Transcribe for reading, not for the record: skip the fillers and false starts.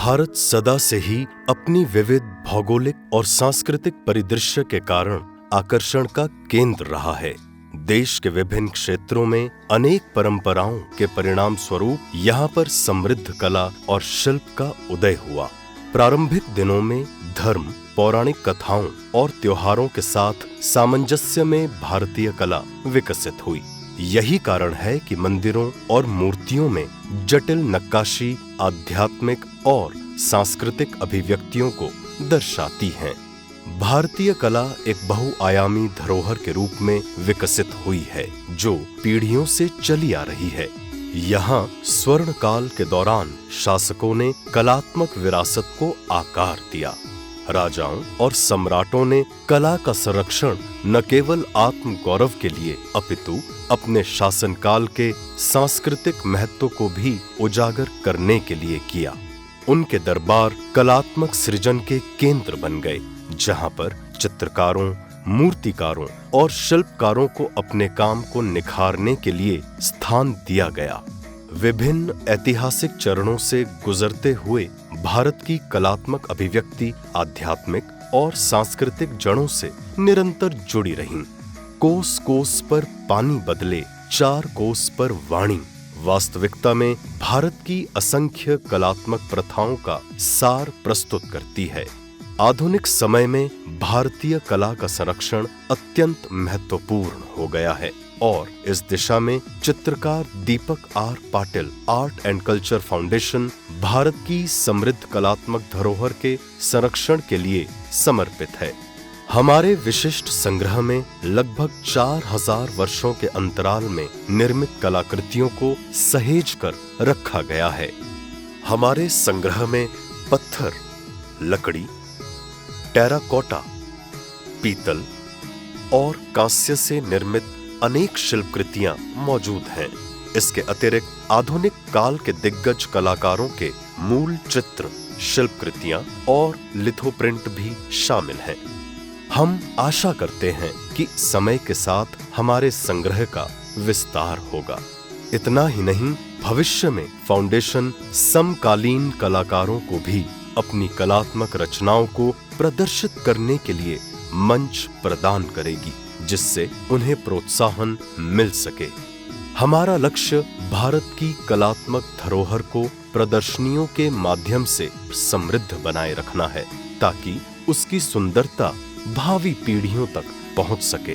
भारत सदा से ही अपनी विविध भौगोलिक और सांस्कृतिक परिदृश्य के कारण आकर्षण का केंद्र रहा है। देश के विभिन्न क्षेत्रों में अनेक परंपराओं के परिणाम स्वरूप यहाँ पर समृद्ध कला और शिल्प का उदय हुआ। प्रारंभिक दिनों में धर्म, पौराणिक कथाओं और त्योहारों के साथ सामंजस्य में भारतीय कला विकसित हुई। यही कारण है कि मंदिरों और मूर्तियों में जटिल नक्काशी आध्यात्मिक और सांस्कृतिक अभिव्यक्तियों को दर्शाती हैं। भारतीय कला एक बहुआयामी धरोहर के रूप में विकसित हुई है, जो पीढ़ियों से चली आ रही है। यहाँ स्वर्ण काल के दौरान शासकों ने कलात्मक विरासत को आकार दिया। राजाओं और सम्राटों ने कला का संरक्षण न केवल आत्म गौरव के लिए अपितु अपने शासनकाल के सांस्कृतिक महत्व को भी उजागर करने के लिए किया। उनके दरबार कलात्मक सृजन के केंद्र बन गए, जहां पर चित्रकारों, मूर्तिकारों और शिल्पकारों को अपने काम को निखारने के लिए स्थान दिया गया। विभिन्न ऐतिहासिक चरणों से गुजरते हुए भारत की कलात्मक अभिव्यक्ति आध्यात्मिक और सांस्कृतिक जड़ों से निरंतर जुड़ी रहीं। कोस कोस पर पानी बदले, 4 कोस पर वाणी वास्तविकता में भारत की असंख्य कलात्मक प्रथाओं का सार प्रस्तुत करती है। आधुनिक समय में भारतीय कला का संरक्षण अत्यंत महत्वपूर्ण हो गया है और इस दिशा में चित्रकार Deepak R Patil art and culture foundation Bharat की समृद्ध कलात्मक धरोहर के संरक्षण के लिए समर्पित है। हमारे विशिष्ट संग्रह में लगभग 4000 वर्षों के अंतराल में निर्मित कलाकृतियों को सहेज कर रखा गया है। हमारे संग्रह में पत्थर, लकड़ी, टेराकोटा, पीतल और कांस्य से निर्मित अनेक शिल्पकृतियां मौजूद हैं। इसके अतिरिक्त आधुनिक काल के दिग्गज कलाकारों के मूल चित्र, शिल्पकृतियां और लिथोप्रिंट भी शामिल हैं। हम आशा करते हैं कि समय के साथ हमारे संग्रह का विस्तार होगा। इतना ही नहीं, भविष्य में फाउंडेशन समकालीन कलाकारों को भी अपनी कलात्मक रचनाओं को प्रदर्शित करने के लिए मंच प्रदान करेगी, जिससे उन्हें प्रोत्साहन मिल सके। हमारा लक्ष्य भारत की कलात्मक धरोहर को प्रदर्शनियों के माध्यम से समृद्ध बनाए रखना है, ताकि उसकी सुंदरता भावी पीढ़ियों तक पहुंच सके।